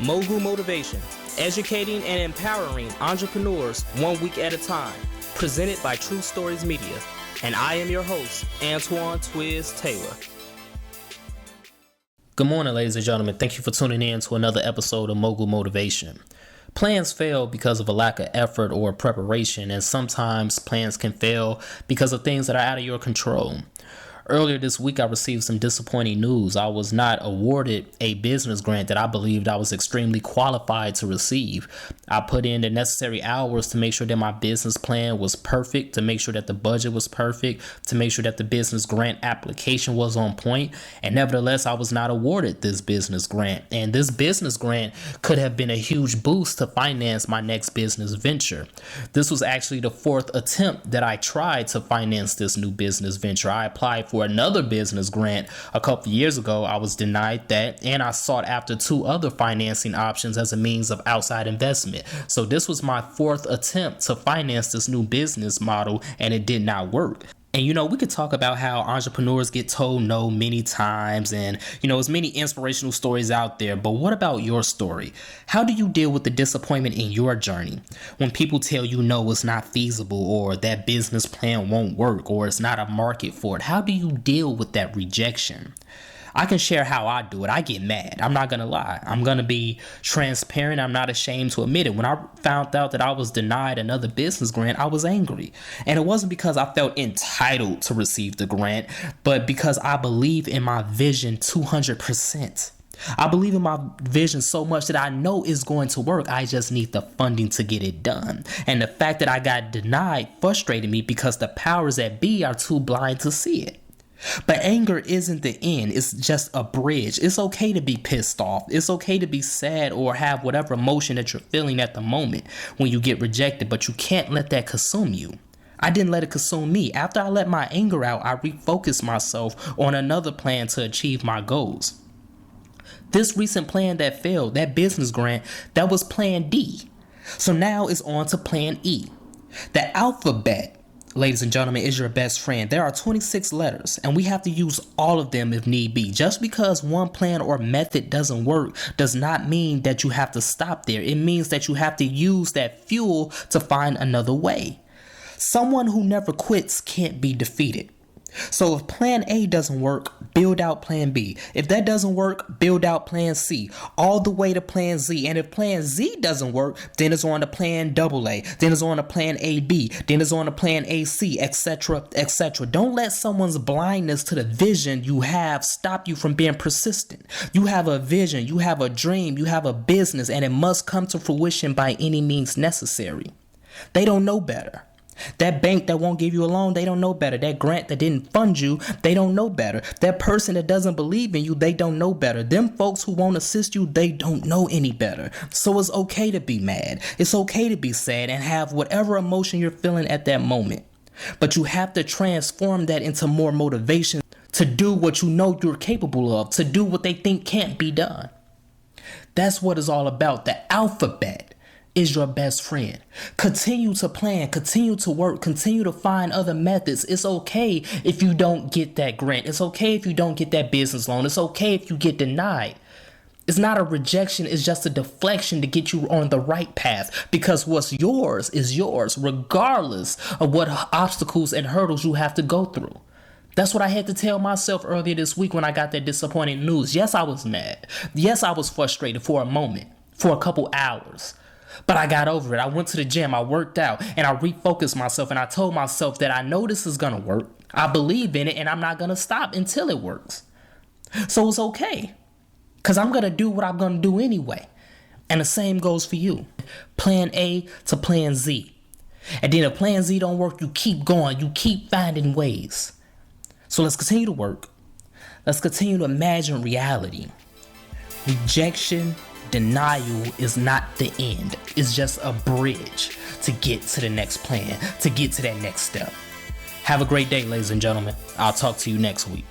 Mogul Motivation, educating and empowering entrepreneurs 1 week at a time, presented by True Stories Media. And I am your host, Antoine Twiz Taylor. Good morning, ladies and gentlemen. Thank you for tuning in to another episode of Mogul Motivation. Plans fail because of a lack of effort or preparation, and sometimes plans can fail because of things that are out of your control. Earlier this week, I received some disappointing news. I was not awarded a business grant that I believed I was extremely qualified to receive. I put in the necessary hours to make sure that my business plan was perfect, to make sure that the budget was perfect, to make sure that the business grant application was on point. And nevertheless, I was not awarded this business grant. And this business grant could have been a huge boost to finance my next business venture. This was actually the fourth attempt that I tried to finance this new business venture. I applied for another business grant a couple years ago. I was denied that, and I sought after two other financing options as a means of outside investment. So this was my fourth attempt to finance this new business model, and it did not work. And we could talk about how entrepreneurs get told no many times, and there's many inspirational stories out there. But what about your story? How do you deal with the disappointment in your journey when people tell you no, it's not feasible, or that business plan won't work, or it's not a market for it? How do you deal with that rejection? I can share how I do it. I get mad. I'm not going to lie. I'm going to be transparent. I'm not ashamed to admit it. When I found out that I was denied another business grant, I was angry. And it wasn't because I felt entitled to receive the grant, but because I believe in my vision 200%. I believe in my vision so much that I know it's going to work. I just need the funding to get it done. And the fact that I got denied frustrated me because the powers that be are too blind to see it. But anger isn't the end. It's just a bridge. It's okay to be pissed off. It's okay to be sad or have whatever emotion that you're feeling at the moment when you get rejected, but you can't let that consume you. I didn't let it consume me. After I let my anger out, I refocused myself on another plan to achieve my goals. This recent plan that failed, that business grant, that was plan D. So now it's on to plan E. The alphabet, ladies and gentlemen, is your best friend. There are 26 letters, and we have to use all of them if need be. Just because one plan or method doesn't work does not mean that you have to stop there. It means that you have to use that fuel to find another way. Someone who never quits can't be defeated. So if plan A doesn't work, build out plan B. If that doesn't work, build out plan C, all the way to plan Z. And if plan Z doesn't work, then it's on to plan AA, then it's on to plan AB, then it's on to plan AC, etc., etc. Don't let someone's blindness to the vision you have stop you from being persistent. You have a vision, you have a dream, you have a business, and it must come to fruition by any means necessary. They don't know better. That bank that won't give you a loan, they don't know better. That grant that didn't fund you, they don't know better. That person that doesn't believe in you, they don't know better. Them folks who won't assist you, they don't know any better. So it's okay to be mad. It's okay to be sad and have whatever emotion you're feeling at that moment. But you have to transform that into more motivation to do what you know you're capable of, to do what they think can't be done. That's what it's all about. The alphabet is your best friend. Continue to plan, continue to work, continue to find other methods. It's okay if you don't get that grant. It's okay if you don't get that business loan. It's okay if you get denied. It's not a rejection, it's just a deflection to get you on the right path, because what's yours is yours, regardless of what obstacles and hurdles you have to go through. That's what I had to tell myself earlier this week when I got that disappointing news. Yes, I was mad. Yes, I was frustrated for a moment, for a couple hours. But I got over it. I went to the gym, I worked out, and I refocused myself, and I told myself that I know this is going to work. I believe in it, and I'm not going to stop until it works. So it's okay, because I'm going to do what I'm going to do anyway. And the same goes for you. Plan A to plan Z. And then if plan Z don't work, you keep going. You keep finding ways. So let's continue to work. Let's continue to imagine reality. Rejection, denial is not the end. It's just a bridge to get to the next plan, to get to that next step. Have a great day, ladies and gentlemen. I'll talk to you next week.